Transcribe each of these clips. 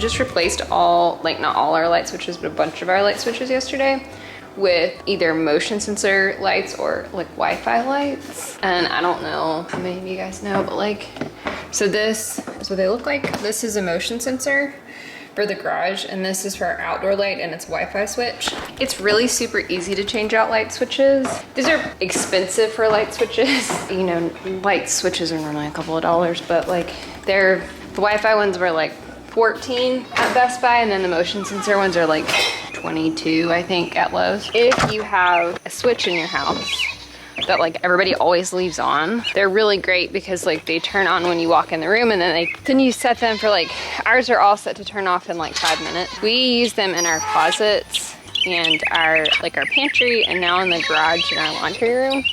just replaced all, like not all our light switches, but a bunch of our light switches yesterday with either motion sensor lights or like Wi-Fi lights. And I don't know how many of you guys know, but like, so this is what they look like. This is a motion sensor for the garage, and this is for our outdoor light, and it's a Wi-Fi switch. It's really super easy to change out light switches. These are expensive for light switches. You know, light switches are normally a couple of dollars, but like the Wi-Fi ones were like 14 at Best Buy, and then the motion sensor ones are like 22, I think, at Lowe's. If you have a switch in your house that like everybody always leaves on, they're really great because like they turn on when you walk in the room, and then you set them for like, ours are all set to turn off in like 5 minutes. We use them in our closets and our pantry, and now in the garage in our laundry room.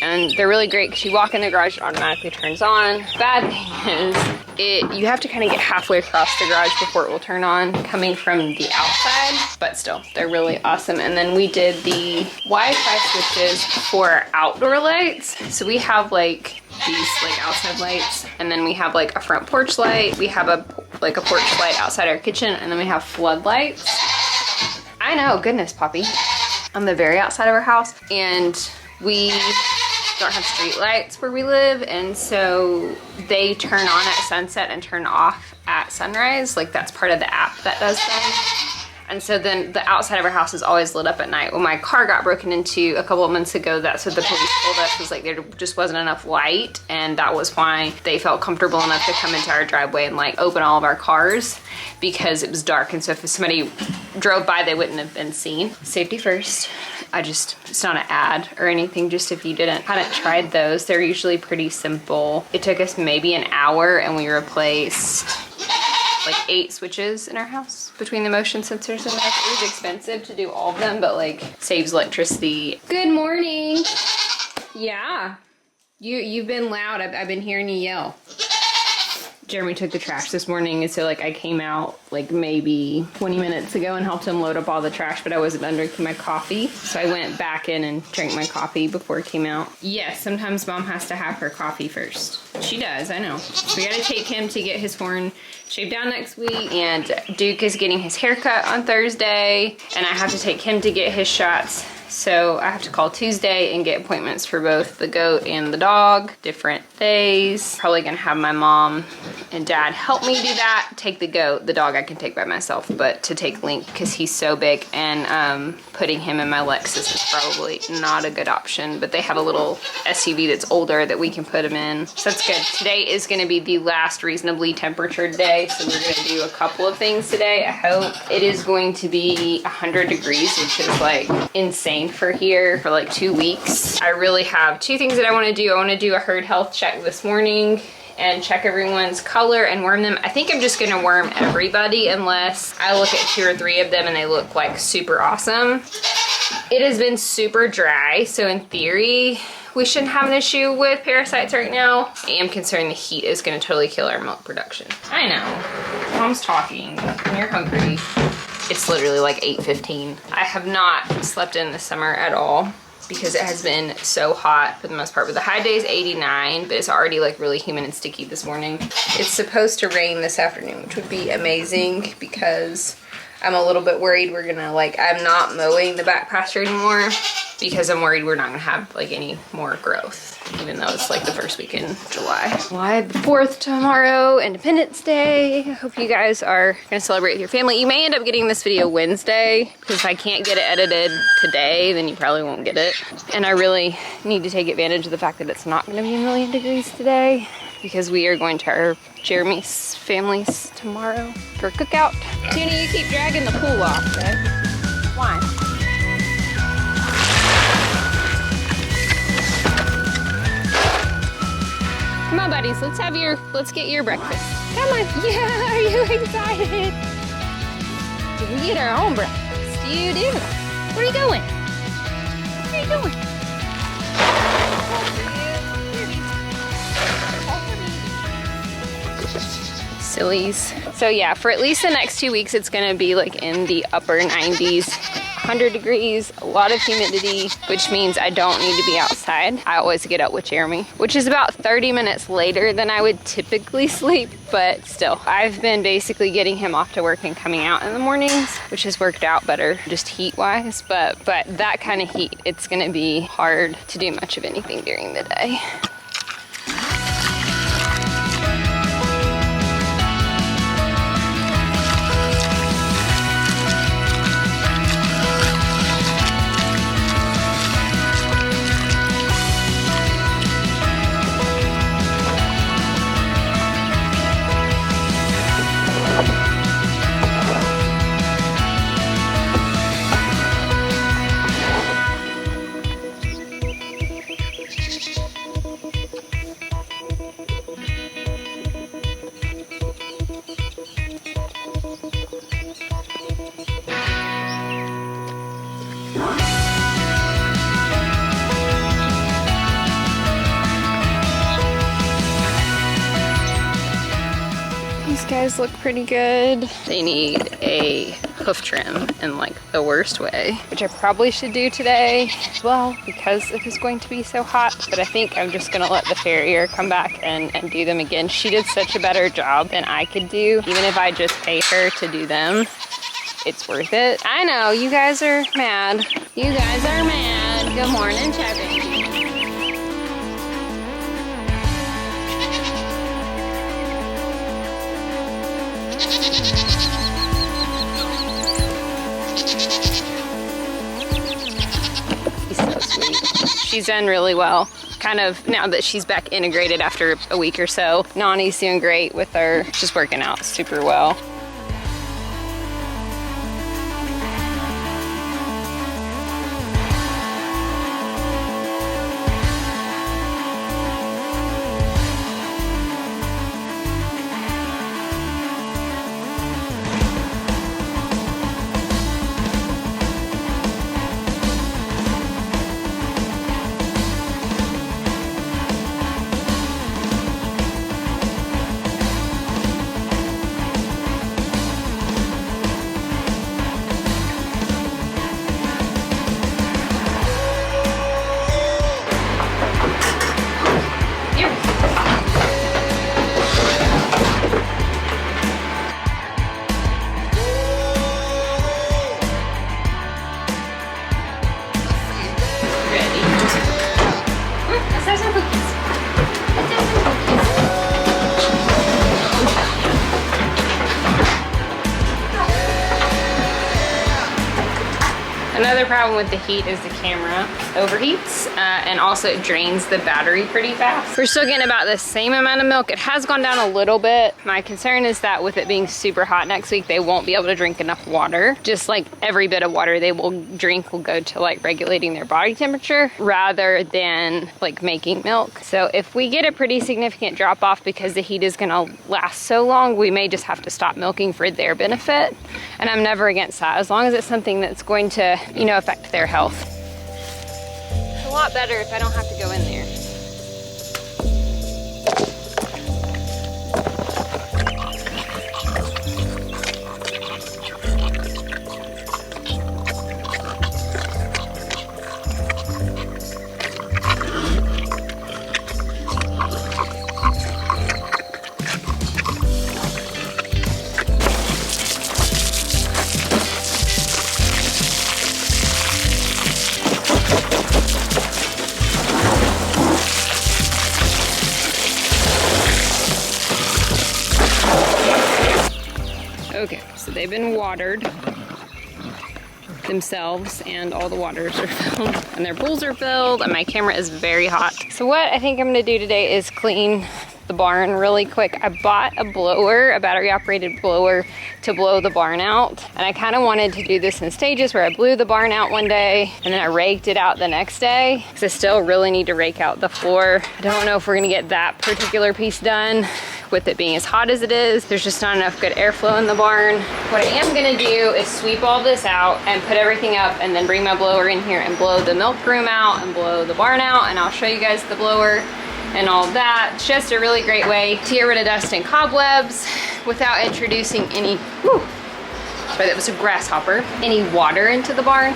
And they're really great because you walk in the garage, it automatically turns on. Bad thing is, you have to kind of get halfway across the garage before it will turn on coming from the outside, but still, they're really awesome. And then we did the Wi-Fi switches for outdoor lights. So we have like these like outside lights, and then we have like a front porch light. We have a porch light outside our kitchen, and then we have floodlights. I know, goodness, Poppy. On the very outside of our house, and we don't have street lights where we live, and so they turn on at sunset and turn off at sunrise. Like that's part of the app that does them. And so then the outside of our house is always lit up at night. When my car got broken into a couple of months ago, that's what the police told us, was like there just wasn't enough light, and that was why they felt comfortable enough to come into our driveway and like open all of our cars, because it was dark, and so if somebody drove by, they wouldn't have been seen. Safety first. It's not an ad or anything, just if you hadn't tried those, they're usually pretty simple. It took us maybe an hour, and we replaced like 8 switches in our house between the motion sensors and that. It was expensive to do all of them, but like saves electricity. Good morning. Yeah, you've been loud. I've been hearing you yell. Jeremy took the trash this morning, and so like I came out like maybe 20 minutes ago and helped him load up all the trash, but I wasn't done drinking my coffee. So I went back in and drank my coffee before it came out. Yes, sometimes Mom has to have her coffee first. She does, I know. We gotta take him to get his horn shaved down next week, and Duke is getting his haircut on Thursday, and I have to take him to get his shots. So I have to call Tuesday and get appointments for both the goat and the dog, different days. Probably gonna have my mom and dad help me do that. Take the goat, the dog I can take by myself, but to take Link, because he's so big, and putting him in my Lexus is probably not a good option, but they have a little SUV that's older that we can put him in. So that's good. Today is gonna be the last reasonably temperatured day, so we're gonna do a couple of things today. I hope it is going to be 100 degrees, which is like insane for here for like 2 weeks. I really have 2 things that I want to do. I want to do a herd health check this morning and check everyone's color and worm them. I think I'm just gonna worm everybody unless I look at 2 or 3 of them and they look like super awesome. It has been super dry, so in theory we shouldn't have an issue with parasites right now. I am concerned the heat is gonna totally kill our milk production. I know, Mom's talking when you're hungry. It's literally like 8:15. I have not slept in this summer at all because it has been so hot for the most part. But the high day is 89, but it's already like really humid and sticky this morning. It's supposed to rain this afternoon, which would be amazing because I'm a little bit worried we're gonna I'm not mowing the back pasture anymore because I'm worried we're not gonna have like any more growth, even though it's like the first week in July. July the 4th tomorrow, Independence Day. I hope you guys are gonna celebrate with your family. You may end up getting this video Wednesday, because if I can't get it edited today, then you probably won't get it. And I really need to take advantage of the fact that it's not gonna be a million degrees today, because we are going to our Jeremy's family's tomorrow for a cookout. Tuna, you keep dragging the pool off, okay? Why? Come on, buddies, let's get your breakfast. Come on, yeah, are you excited? Did we get our own breakfast? You do. Where are you going? Where are you going? Sillies. So yeah, for at least the next 2 weeks, it's gonna be like in the upper 90s. 100 degrees, a lot of humidity, which means I don't need to be outside. I always get up with Jeremy, which is about 30 minutes later than I would typically sleep, but still. I've been basically getting him off to work and coming out in the mornings, which has worked out better just heat-wise, but that kind of heat, it's gonna be hard to do much of anything during the day. Guys look pretty good. They need a hoof trim in like the worst way, which I probably should do today as well because it is going to be so hot, but I think I'm just gonna let the farrier come back and do them again. She did such a better job than I could do. Even if I just pay her to do them, it's worth it. I know, you guys are mad. You guys are mad. Good morning, Chevy. She's done really well. Kind of now that she's back integrated after a week or so. Nani's doing great with her. She's working out super well. Another problem with the heat is the camera overheats and also it drains the battery pretty fast. We're still getting about the same amount of milk. It has gone down a little bit. My concern is that with it being super hot next week, they won't be able to drink enough water. Just like every bit of water they will drink will go to like regulating their body temperature rather than like making milk. So if we get a pretty significant drop off because the heat is gonna last so long, we may just have to stop milking for their benefit. And I'm never against that, as long as it's something that's going to, you know, affect their health. It's a lot better if I don't have to go in there. Okay, so they've been watered themselves and all the waters are filled and their bowls are filled and my camera is very hot. So what I think I'm gonna do today is clean the barn really quick. I bought a blower, a battery operated blower to blow the barn out. And I kind of wanted to do this in stages where I blew the barn out one day and then I raked it out the next day because I still really need to rake out the floor. I don't know if we're gonna get that particular piece done with it being as hot as it is. There's just not enough good airflow in the barn. What I am gonna do is sweep all this out and put everything up and then bring my blower in here and blow the milk room out and blow the barn out, and I'll show you guys the blower and all that. It's just a really great way to get rid of dust and cobwebs without introducing any sorry, that was a grasshopper, any water into the barn.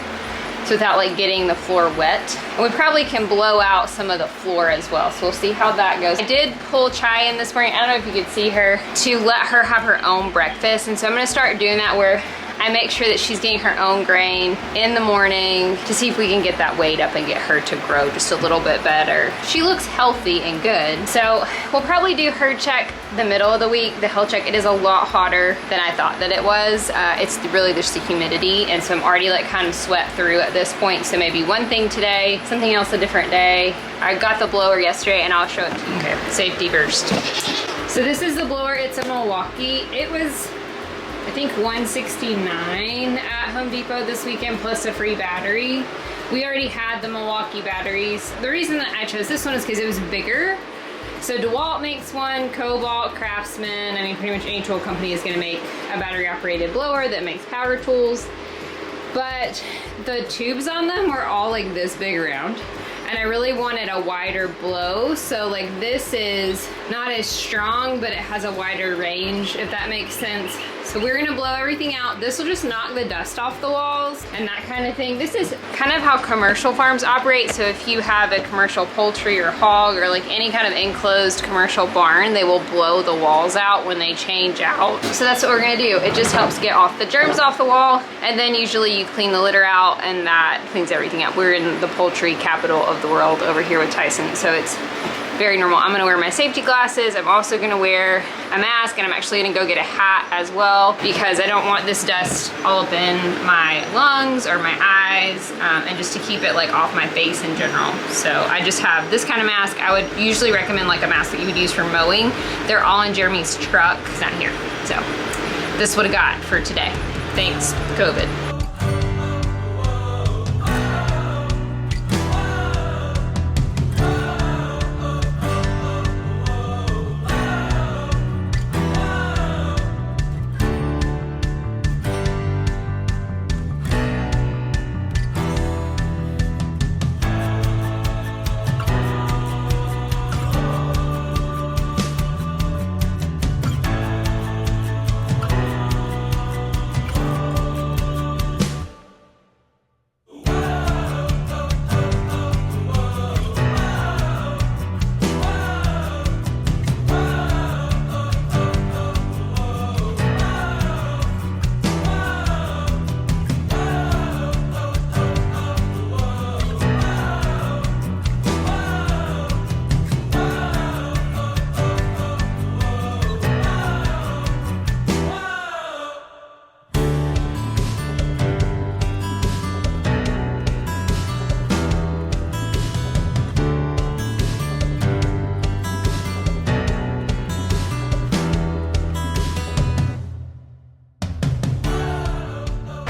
So without like getting the floor wet. And we probably can blow out some of the floor as well. So we'll see how that goes. I did pull Chai in this morning. I don't know if you could see her, to let her have her own breakfast. And so I'm gonna start doing that where I make sure that she's getting her own grain in the morning to see if we can get that weight up and get her to grow just a little bit better. She looks healthy and good. So we'll probably do herd check the middle of the week, the health check. It is a lot hotter than I thought that it was. It's really just the humidity. And so I'm already like kind of sweat through at this point. So maybe one thing today, something else a different day. I got the blower yesterday and I'll show it to you. Okay, safety first. So this is the blower, it's a Milwaukee. It was, I think, $169 at Home Depot this weekend, plus a free battery. We already had the Milwaukee batteries. The reason that I chose this one is because it was bigger. So DeWalt makes one, Cobalt, Craftsman, I mean pretty much any tool company is gonna make a battery operated blower that makes power tools. But the tubes on them were all like this big around. And I really wanted a wider blow, so like this is not as strong, but it has a wider range, if that makes sense. So we're gonna blow everything out. This will just knock the dust off the walls and that kind of thing. This is kind of how commercial farms operate. So if you have a commercial poultry or hog or like any kind of enclosed commercial barn, they will blow the walls out when they change out. So that's what we're gonna do. It just helps get off the germs off the wall, and then usually you clean the litter out and that cleans everything up. We're in the poultry capital of the world over here with Tyson, so it's very normal. I'm gonna wear my safety glasses. I'm also gonna wear a mask, and I'm actually gonna go get a hat as well because I don't want this dust all up in my lungs or my eyes, and just to keep it like off my face in general. So I just have this kind of mask. I would usually recommend like a mask that you would use for mowing. They're all in Jeremy's truck. It's not here. So this is what I got for today. Thanks, COVID.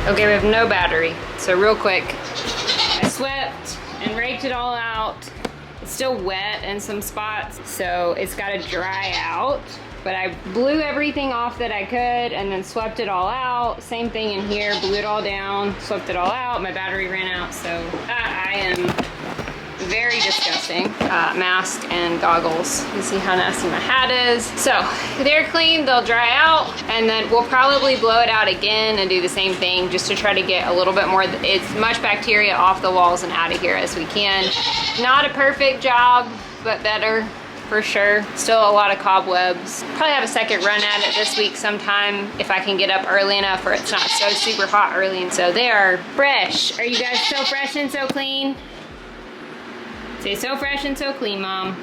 Okay, we have no battery, so real quick, I swept and raked it all out. It's still wet in some spots, so it's got to dry out. But I blew everything off that I could and then swept it all out. Same thing in here, blew it all down, swept it all out. My battery ran out, so I am very disgusting. Mask and goggles. You see how nasty my hat is. So they're clean, they'll dry out, and then we'll probably blow it out again and do the same thing just to try to get a little bit more, as much bacteria off the walls and out of here as we can. Not a perfect job, but better for sure. Still a lot of cobwebs. Probably have a second run at it this week sometime if I can get up early enough where it's not so super hot early. And so they are fresh. Are you guys so fresh and so clean? Say so fresh and so clean, Mom.